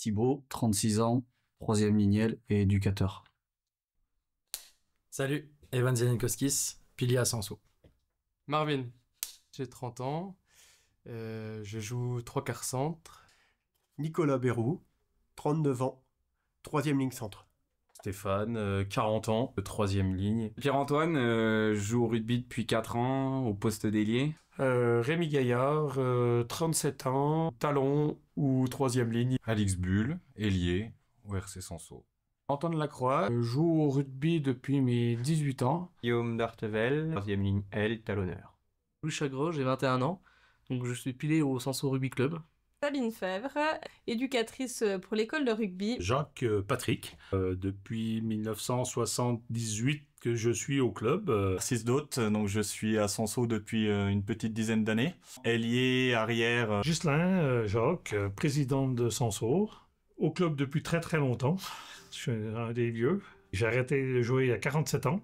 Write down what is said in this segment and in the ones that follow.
Thibaut, 36 ans, troisième lignelle et éducateur. Salut, Evan Zianikowskis, pilier à Sanso. Marvin, j'ai 30 ans, je joue 3/4 centre. Nicolas Bérou, 39 ans, troisième ligne centre. Stéphane, 40 ans, troisième ligne. Pierre-Antoine, je joue au rugby depuis 4 ans, au poste d'ailier. Rémi Gaillard, 37 ans, talon ou troisième ligne. Alix Bull, ailier, au RC Sanso. Antoine Lacroix, je joue au rugby depuis mes 18 ans. Guillaume Dartevel, troisième ligne L, talonneur. Louis Chagros, j'ai 21 ans, donc je suis pilier au Sanso Rugby Club. Sabine Fèvre, éducatrice pour l'école de rugby. Jacques Patrick, depuis 1978 que je suis au club. Narcisse Doth, donc je suis à Sanso depuis une petite dizaine d'années. Ailier, arrière. Ghislain Jacques, président de Sanso, au club depuis très très longtemps. Je suis un des vieux. J'ai arrêté de jouer à 47 ans.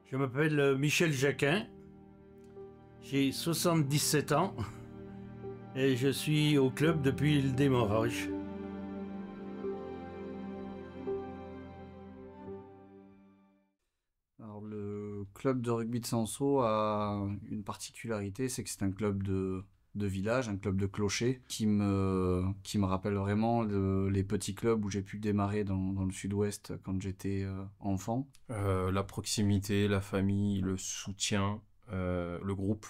Je m'appelle Michel Jacquin, j'ai 77 ans. Et je suis au club depuis le démarrage. Alors, le club de rugby de Sanso a une particularité, c'est que c'est un club de village, un club de clocher, qui me rappelle vraiment les petits clubs où j'ai pu démarrer dans le sud-ouest quand j'étais enfant. La proximité, la famille, le soutien, le groupe.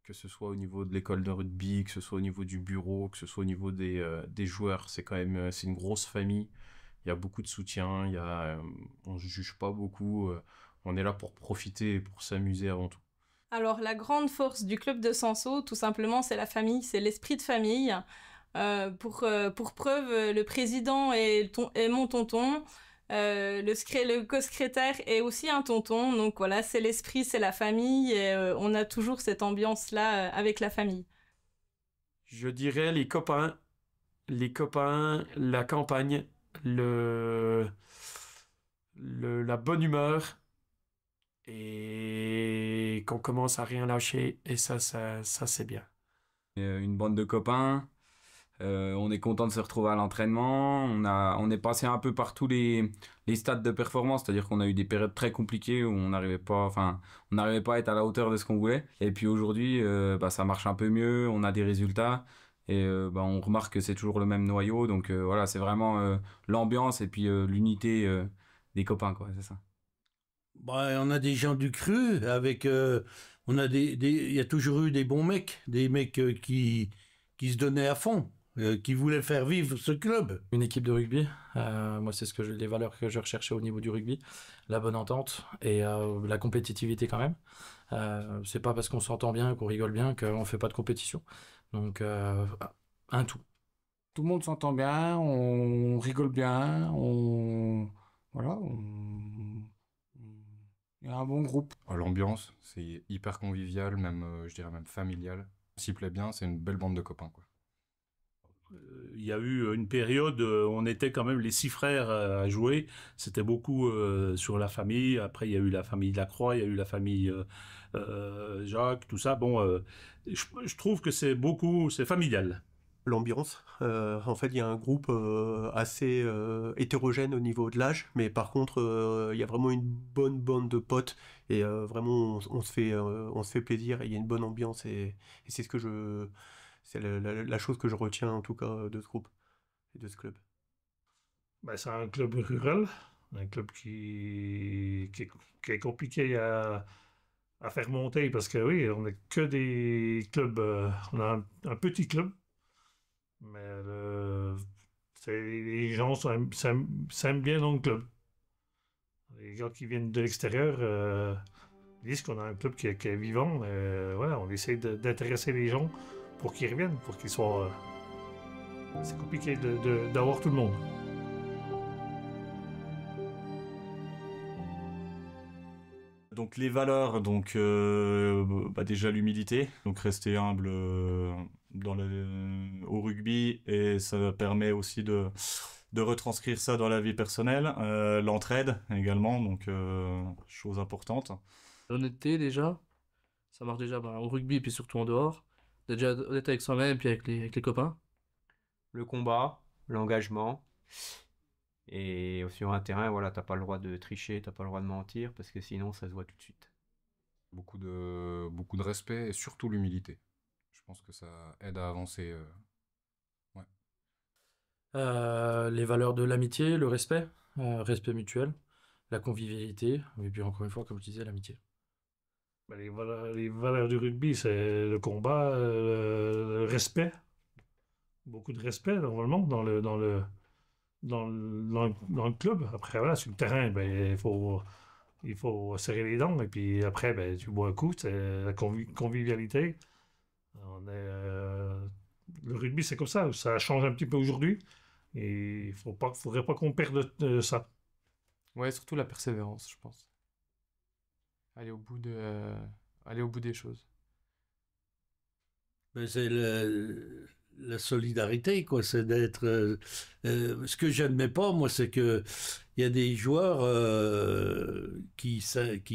Que ce soit au niveau de l'école de rugby, que ce soit au niveau du bureau, que ce soit au niveau des joueurs, c'est une grosse famille. Il y a beaucoup de soutien, on ne juge pas beaucoup, on est là pour profiter et pour s'amuser avant tout. Alors la grande force du club de Sanso, tout simplement, c'est la famille, c'est l'esprit de famille. Pour preuve, le président est mon tonton. Le co-secrétaire est aussi un tonton, donc voilà, c'est l'esprit, c'est la famille, et on a toujours cette ambiance-là avec la famille. Je dirais les copains, la campagne, la bonne humeur, et qu'on commence à rien lâcher, et ça c'est bien. Une bande de copains. On est content de se retrouver à l'entraînement. On est passé un peu par tous les stades de performance, c'est-à-dire qu'on a eu des périodes très compliquées où on n'arrivait pas à être à la hauteur de ce qu'on voulait. Et puis aujourd'hui, ça marche un peu mieux, on a des résultats et on remarque que c'est toujours le même noyau. Donc voilà, c'est vraiment l'ambiance et puis l'unité des copains, quoi, c'est ça. On a des gens du cru avec, il y a toujours eu des bons mecs, des mecs qui se donnaient à fond. Qui voulait faire vivre ce club. Une équipe de rugby, moi c'est les valeurs que je recherchais au niveau du rugby, la bonne entente et la compétitivité quand même. C'est pas parce qu'on s'entend bien, qu'on rigole bien, qu'on fait pas de compétition. Donc un tout. Tout le monde s'entend bien, on rigole bien, voilà, il y a un bon groupe. L'ambiance, c'est hyper convivial, même je dirais même familial. S'y plaît bien, c'est une belle bande de copains, quoi. Il y a eu une période où on était quand même les 6 frères à jouer. C'était beaucoup sur la famille. Après, il y a eu la famille Lacroix, il y a eu la famille Jacques, tout ça. Je trouve que c'est familial. L'ambiance, en fait, il y a un groupe assez hétérogène au niveau de l'âge, mais par contre, il y a vraiment une bonne bande de potes et vraiment, on se fait plaisir et il y a une bonne ambiance et c'est c'est la chose que je retiens en tout cas de ce groupe et de ce club. C'est un club rural, un club qui est compliqué à faire monter parce que oui, on n'est que des clubs, on a un petit club, mais les gens s'aiment bien dans le club. Les gars qui viennent de l'extérieur disent qu'on a un club qui est vivant, mais voilà, on essaie d'intéresser les gens pour qu'ils reviennent, pour qu'ils soient... c'est compliqué d'avoir tout le monde. Donc les valeurs, déjà l'humilité, donc rester humble au rugby et ça permet aussi de retranscrire ça dans la vie personnelle. L'entraide également, donc chose importante. L'honnêteté déjà, ça marche déjà au rugby et puis surtout en dehors. D'être déjà honnête avec soi-même et puis avec les copains. Le combat, l'engagement. Et sur un terrain, voilà, t'as pas le droit de tricher, t'as pas le droit de mentir, parce que sinon ça se voit tout de suite. Beaucoup de respect et surtout l'humilité. Je pense que ça aide à avancer. Ouais. Les valeurs de l'amitié, le respect, respect mutuel, la convivialité, et puis encore une fois, comme je disais, l'amitié. Ben, les valeurs du rugby, c'est le combat, le respect. Beaucoup de respect, normalement, dans le club. Après, voilà, sur le terrain, ben, il faut serrer les dents. Et puis après, ben, tu bois un coup, c'est la convivialité. Le rugby, c'est comme ça. Ça change un petit peu aujourd'hui. Et il faudrait pas qu'on perde ça. Ouais, surtout la persévérance, je pense. Aller au bout des choses. Ben, c'est la solidarité, quoi. C'est d'être. Ce que j'admets pas, moi, c'est que il y a des joueurs qui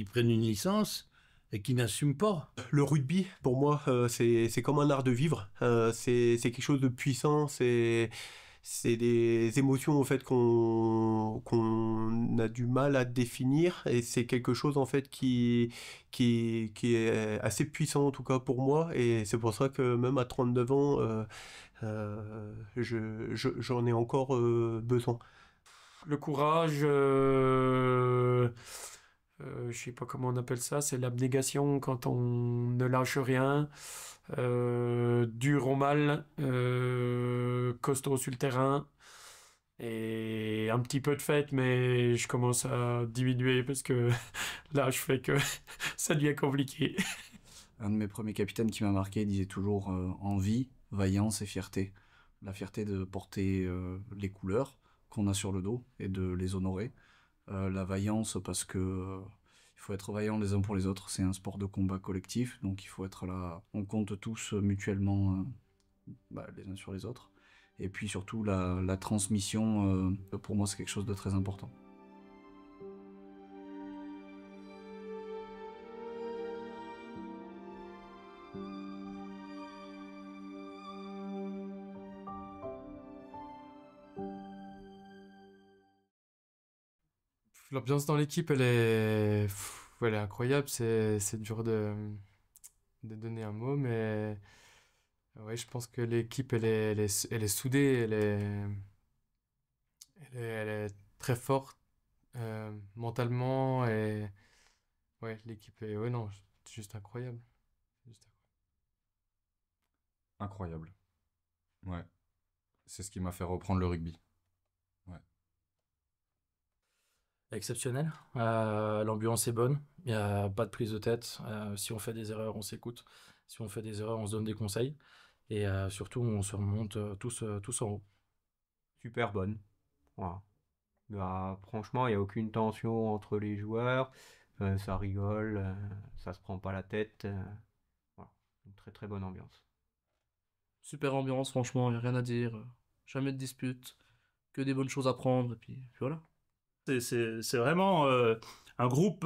prennent une licence et qui n'assument pas. Le rugby, pour moi, c'est comme un art de vivre. C'est quelque chose de puissant. C'est des émotions en fait qu'on a du mal à définir, et c'est quelque chose en fait qui est assez puissant en tout cas pour moi, et c'est pour ça que même à 39 ans j'en ai encore besoin. Le courage, je sais pas comment on appelle ça, c'est l'abnégation quand on ne lâche rien. Dur au mal, costaud sur le terrain, et un petit peu de fête, mais je commence à diminuer parce que l'âge fait que ça devient compliqué. Un de mes premiers capitaines qui m'a marqué disait toujours envie, vaillance et fierté. La fierté de porter les couleurs qu'on a sur le dos et de les honorer. La vaillance parce que il faut être vaillant les uns pour les autres, c'est un sport de combat collectif, donc il faut être là, on compte tous mutuellement les uns sur les autres. Et puis surtout la transmission, pour moi c'est quelque chose de très important. L'ambiance dans l'équipe, elle est incroyable. C'est dur de donner un mot, mais ouais, je pense que l'équipe, elle est soudée, elle est très forte mentalement, et ouais, l'équipe est, ouais, non, c'est juste incroyable. Incroyable. Ouais. C'est ce qui m'a fait reprendre le rugby. Ouais. Exceptionnel. L'ambiance est bonne. Il n'y a pas de prise de tête. Si on fait des erreurs, on s'écoute. Si on fait des erreurs, on se donne des conseils. Et surtout, on se remonte tous en haut. Super bonne. Voilà. Bah, franchement, il n'y a aucune tension entre les joueurs. Ça rigole, ça se prend pas la tête. Voilà. Une très très bonne ambiance. Super ambiance, franchement, il n'y a rien à dire. Jamais de dispute. Que des bonnes choses à prendre, et puis voilà. C'est vraiment un groupe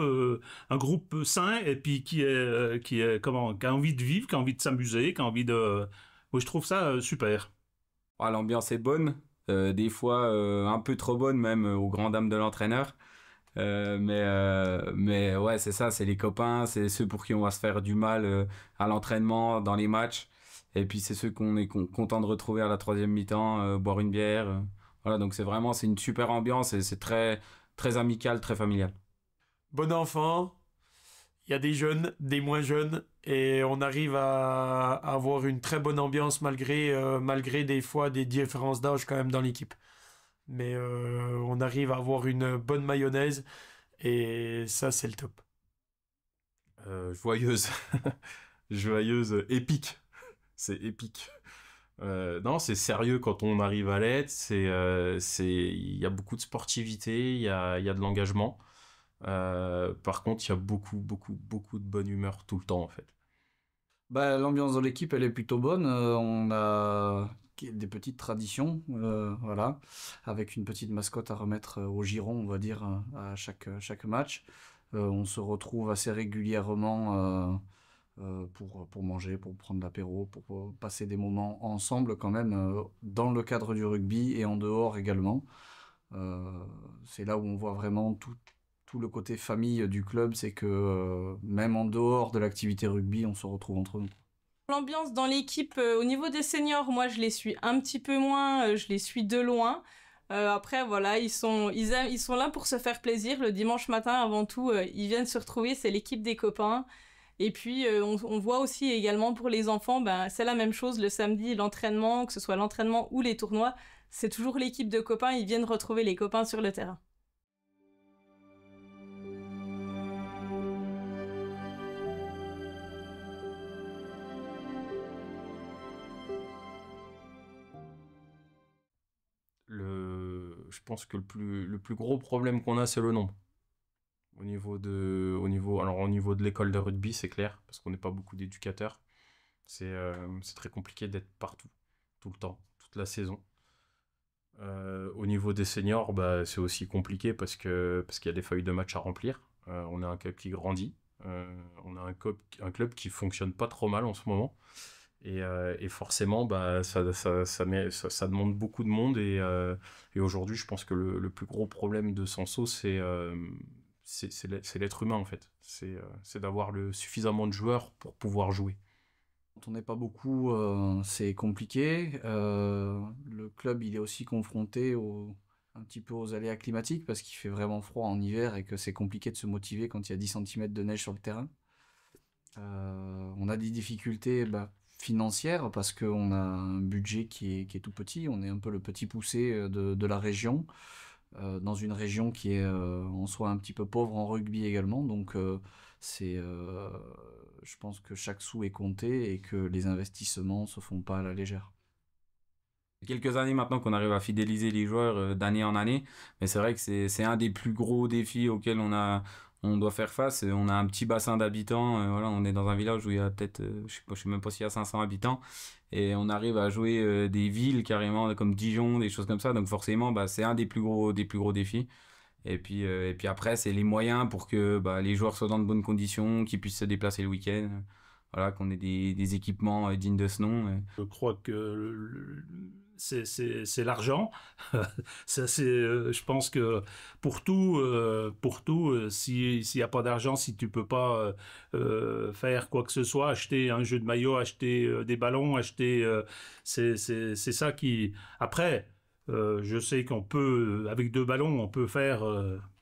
sain, et puis qui a envie de vivre, qui a envie de s'amuser, qui a envie de... Moi, je trouve ça super. Ah, l'ambiance est bonne, des fois un peu trop bonne même aux grandes dames de l'entraîneur. Mais ouais, c'est ça, c'est les copains, c'est ceux pour qui on va se faire du mal à l'entraînement, dans les matchs. Et puis c'est ceux qu'on est content de retrouver à la troisième mi-temps, boire une bière. Voilà, donc c'est une super ambiance, et c'est très, très amical, très familial. Bon enfant, il y a des jeunes, des moins jeunes, et on arrive à avoir une très bonne ambiance malgré des fois des différences d'âge quand même dans l'équipe. Mais on arrive à avoir une bonne mayonnaise, et ça c'est le top. Joyeuse. Joyeuse, épique. C'est épique. Non, c'est sérieux quand on arrive à l'être. Il y a beaucoup de sportivité, il y a de l'engagement. Par contre, il y a beaucoup de bonne humeur tout le temps, en fait. L'ambiance dans l'équipe, elle est plutôt bonne. On a des petites traditions, voilà, avec une petite mascotte à remettre au giron, on va dire, à chaque match. On se retrouve assez régulièrement pour manger, pour prendre l'apéro, pour passer des moments ensemble quand même, dans le cadre du rugby et en dehors également. C'est là où on voit vraiment tout le côté famille du club, c'est que même en dehors de l'activité rugby, on se retrouve entre nous. L'ambiance dans l'équipe, au niveau des seniors, moi je les suis un petit peu moins, je les suis de loin. Après voilà, ils sont là pour se faire plaisir. Le dimanche matin, avant tout, ils viennent se retrouver, c'est l'équipe des copains. Et puis on voit aussi également pour les enfants, ben, c'est la même chose le samedi, l'entraînement, que ce soit l'entraînement ou les tournois, c'est toujours l'équipe de copains, ils viennent retrouver les copains sur le terrain. Je pense que le plus gros problème qu'on a, c'est le nombre. Au niveau de l'école de rugby, c'est clair, parce qu'on n'est pas beaucoup d'éducateurs. C'est très compliqué d'être partout, tout le temps, toute la saison. Au niveau des seniors, bah, c'est aussi compliqué parce qu'il y a des feuilles de match à remplir. On a un club qui grandit. On a un club qui fonctionne pas trop mal en ce moment. Et forcément, bah, ça demande beaucoup de monde. Et aujourd'hui, je pense que le plus gros problème de Sanso, c'est l'être humain, en fait. C'est d'avoir suffisamment de joueurs pour pouvoir jouer. Quand on n'est pas beaucoup, c'est compliqué. Le club, il est aussi confronté un petit peu aux aléas climatiques parce qu'il fait vraiment froid en hiver et que c'est compliqué de se motiver quand il y a 10 cm de neige sur le terrain. On a des difficultés financières parce qu'on a un budget qui est tout petit. On est un peu le petit poussé de la région, dans une région qui est en soi un petit peu pauvre en rugby également. Donc je pense que chaque sou est compté et que les investissements se font pas à la légère. Quelques années maintenant qu'on arrive à fidéliser les joueurs d'année en année, mais c'est vrai que c'est un des plus gros défis auxquels on doit faire face. On a un petit bassin d'habitants, voilà, on est dans un village où il y a peut-être, je sais même pas s'il y a 500 habitants, et on arrive à jouer des villes carrément comme Dijon, des choses comme ça, donc forcément c'est un des plus gros défis. Et puis après, c'est les moyens pour que les joueurs soient dans de bonnes conditions, qu'ils puissent se déplacer le week-end, voilà, qu'on ait des équipements dignes de ce nom. Je crois que c'est l'argent. Je pense que pour tout, s'il n'y a pas d'argent, si tu peux pas faire quoi que ce soit, acheter un jeu de maillot, acheter des ballons, c'est ça qui... Après... je sais qu'on peut, avec 2 ballons, on peut faire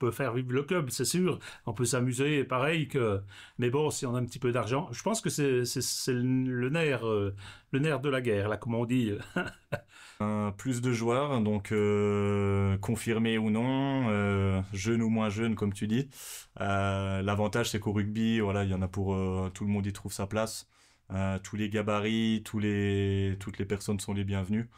vivre le club, c'est sûr. On peut s'amuser, pareil que. Mais bon, si on a un petit peu d'argent, je pense que c'est le nerf de la guerre, là, comme on dit. Plus de joueurs, donc confirmés ou non, jeunes ou moins jeunes, comme tu dis. L'avantage, c'est qu'au rugby, voilà, il y en a pour tout le monde y trouve sa place. Tous les gabarits, toutes les personnes sont les bienvenues.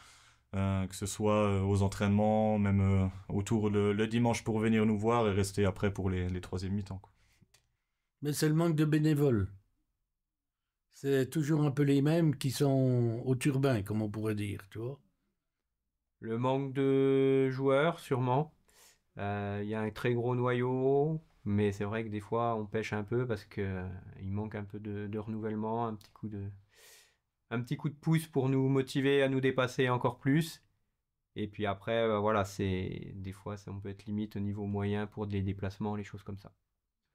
Que ce soit aux entraînements, même autour le dimanche pour venir nous voir et rester après pour les troisièmes mi-temps, quoi. Mais c'est le manque de bénévoles. C'est toujours un peu les mêmes qui sont au turbin, comme on pourrait dire, tu vois. Le manque de joueurs, sûrement. Il y a un très gros noyau, mais c'est vrai que des fois on pêche un peu parce qu'il manque un peu de renouvellement, un petit coup de pouce pour nous motiver à nous dépasser encore plus. Et puis après, voilà, des fois, on peut être limite au niveau moyen pour des déplacements, les choses comme ça.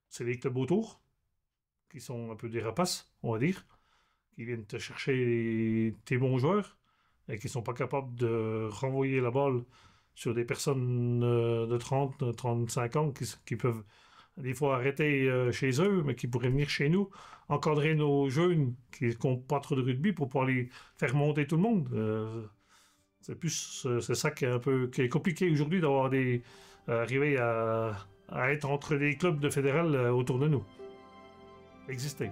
C'est les clubs autour qui sont un peu des rapaces, on va dire, qui viennent te chercher tes bons joueurs et qui sont pas capables de renvoyer la balle sur des personnes de 30, 35 ans qui peuvent des fois arrêter chez eux, mais qui pourraient venir chez nous, encadrer nos jeunes qui n'ont pas trop de rugby pour pouvoir les faire monter tout le monde. C'est ça qui est compliqué aujourd'hui d'avoir arriver à être entre les clubs de fédéral autour de nous. Exister.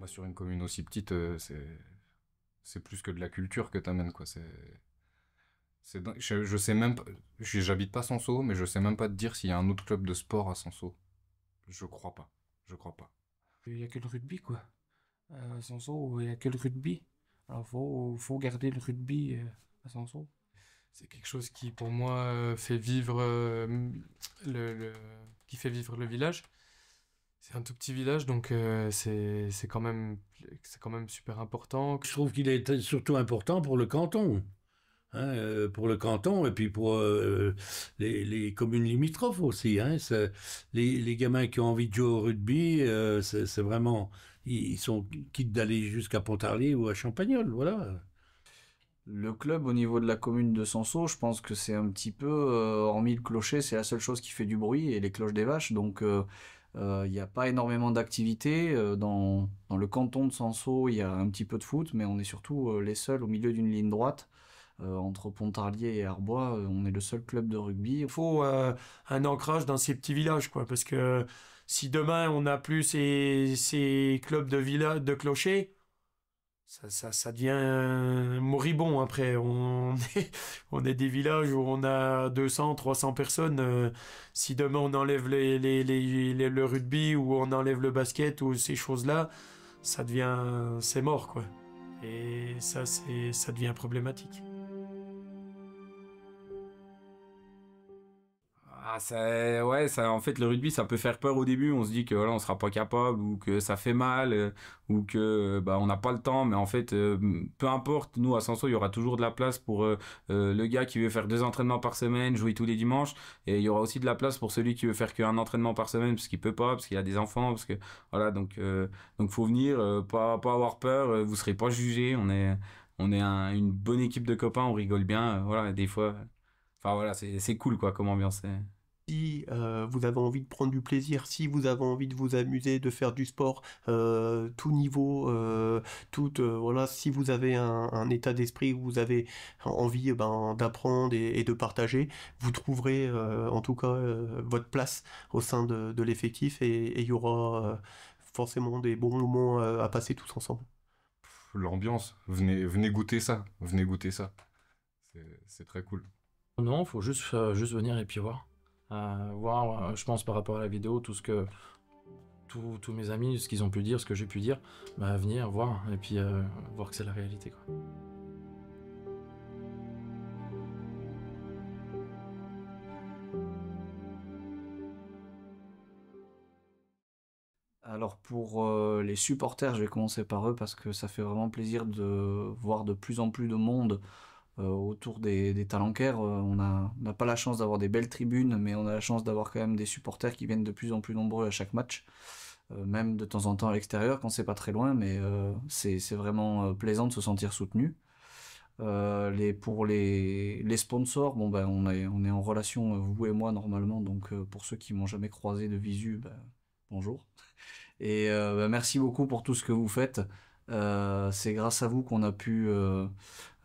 Sur une commune aussi petite, c'est plus que de la culture que t'amènes, quoi. Je sais même pas, j'habite pas Sanso, mais je sais même pas te dire s'il y a un autre club de sport à Sanso. Je crois pas. Il y a que le rugby, quoi. Sanso, il y a que le rugby. Alors, faut garder le rugby à Sanso. C'est quelque chose qui, pour moi, fait vivre qui fait vivre le village. C'est un tout petit village, donc c'est quand même super important. Je trouve qu'il est surtout important pour le canton. Hein, pour le canton et puis pour les communes limitrophes aussi. Hein, les gamins qui ont envie de jouer au rugby, c'est vraiment... Ils sont quittes d'aller jusqu'à Pontarlier ou à Champagnole, voilà. Le club au niveau de la commune de Sanso, je pense que c'est un petit peu, hormis le clocher, c'est la seule chose qui fait du bruit et les cloches des vaches. Donc il n'y a pas énormément d'activités. Dans le canton de Sanso, il y a un petit peu de foot, mais on est surtout les seuls au milieu d'une ligne droite. Entre Pontarlier et Arbois, on est le seul club de rugby. Il faut un ancrage dans ces petits villages, quoi, parce que si demain on n'a plus ces clubs de clochers, ça devient moribond après. On est des villages où on a 200, 300 personnes. Si demain on enlève le rugby ou on enlève le basket ou ces choses-là, c'est mort, quoi. Et ça devient problématique. En fait, le rugby, ça peut faire peur au début. On se dit que voilà, on sera pas capable ou que ça fait mal ou que on n'a pas le temps. Mais en fait, peu importe, nous à Sanso, il y aura toujours de la place pour le gars qui veut faire 2 entraînements par semaine, jouer tous les dimanches. Et il y aura aussi de la place pour celui qui veut faire qu'un entraînement par semaine parce qu'il peut pas, parce qu'il a des enfants, parce que voilà. Donc faut venir, pas avoir peur. Vous serez pas jugés. On est une bonne équipe de copains. On rigole bien. Voilà, des fois. Enfin voilà, c'est cool quoi comme ambiance. Si vous avez envie de prendre du plaisir, si vous avez envie de vous amuser, de faire du sport, tout niveau, voilà, si vous avez un état d'esprit où vous avez envie d'apprendre et de partager, vous trouverez en tout cas votre place au sein de l'effectif et il y aura forcément des bons moments à passer tous ensemble. L'ambiance, venez goûter ça, c'est très cool. Non, faut juste venir et puis voir. Je pense par rapport à la vidéo, tout ce que tous mes amis, ce qu'ils ont pu dire, ce que j'ai pu dire, venir voir et puis voir que c'est la réalité, quoi. Alors pour les supporters, je vais commencer par eux parce que ça fait vraiment plaisir de voir de plus en plus de monde autour des Talencaires. On n'a pas la chance d'avoir des belles tribunes, mais on a la chance d'avoir quand même des supporters qui viennent de plus en plus nombreux à chaque match, même de temps en temps à l'extérieur quand c'est pas très loin, mais c'est vraiment plaisant de se sentir soutenu. Pour les sponsors, on est en relation, vous et moi, normalement, donc pour ceux qui m'ont jamais croisé de visu, bonjour. Et merci beaucoup pour tout ce que vous faites. C'est grâce à vous qu'on a pu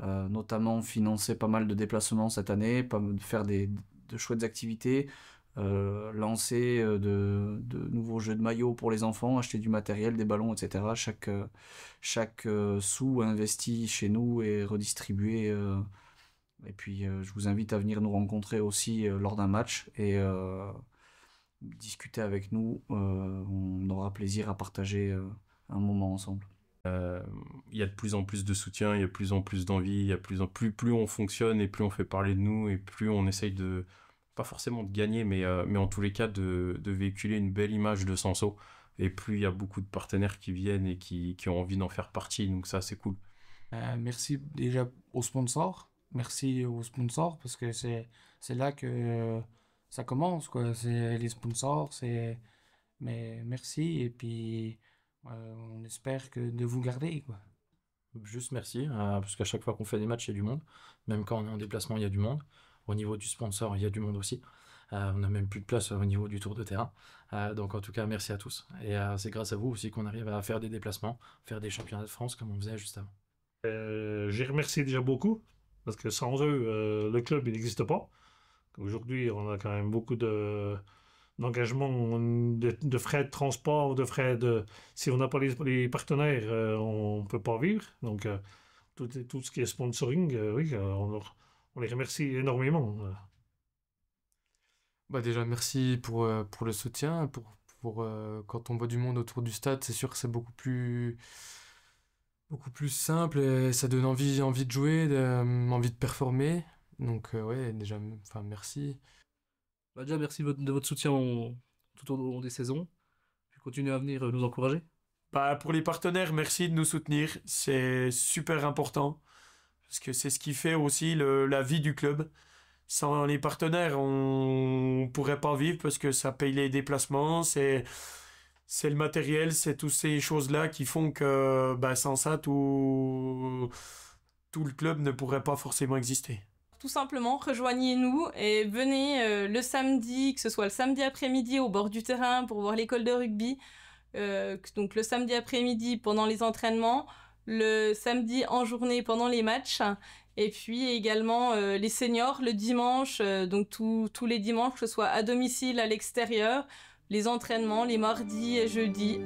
notamment financer pas mal de déplacements cette année, faire de chouettes activités, lancer de nouveaux jeux de maillots pour les enfants, acheter du matériel, des ballons, etc. Chaque sou investi chez nous est redistribué. Et puis je vous invite à venir nous rencontrer aussi lors d'un match et discuter avec nous. On aura plaisir à partager un moment ensemble. Il y a de plus en plus de soutien, il y a de plus en plus d'envie, il y a plus on fonctionne et plus on fait parler de nous et plus on essaye de, pas forcément de gagner, mais en tous les cas de véhiculer une belle image de Sanso. Et plus il y a beaucoup de partenaires qui viennent et qui ont envie d'en faire partie, donc ça c'est cool. Merci déjà aux sponsors. Merci aux sponsors parce que c'est là que ça commence, quoi. C'est les sponsors, mais merci et puis on espère de vous garder, quoi. Juste merci, parce qu'à chaque fois qu'on fait des matchs, il y a du monde. Même quand on est en déplacement, il y a du monde. Au niveau du sponsor, il y a du monde aussi. On n'a même plus de place au niveau du tour de terrain. Donc en tout cas, merci à tous. Et c'est grâce à vous aussi qu'on arrive à faire des déplacements, faire des championnats de France comme on faisait juste avant. J'ai remercié déjà beaucoup, parce que sans eux, le club n'existe pas. Aujourd'hui, on a quand même beaucoup d'engagement, de frais de transport, de frais de... Si on n'a pas les partenaires, on ne peut pas vivre. Donc, tout ce qui est sponsoring, oui, on les remercie énormément. Déjà, merci pour le soutien. Quand on voit du monde autour du stade, c'est sûr que c'est beaucoup plus beaucoup plus simple et ça donne envie de jouer, envie de performer. Donc ouais, déjà, enfin merci. Bah, déjà, merci de votre soutien tout au long des saisons. Puis continuez à venir nous encourager. Bah, pour les partenaires, merci de nous soutenir. C'est super important. Parce que c'est ce qui fait aussi la vie du club. Sans les partenaires, on pourrait pas vivre parce que ça paye les déplacements, c'est le matériel, c'est toutes ces choses-là qui font que bah, sans ça, tout le club ne pourrait pas forcément exister. Tout simplement, rejoignez-nous et venez le samedi, que ce soit le samedi après-midi au bord du terrain pour voir l'école de rugby. Donc le samedi après-midi pendant les entraînements, le samedi en journée pendant les matchs, et puis également les seniors le dimanche, donc tous les dimanches, que ce soit à domicile, à l'extérieur, les entraînements, les mardis et jeudis.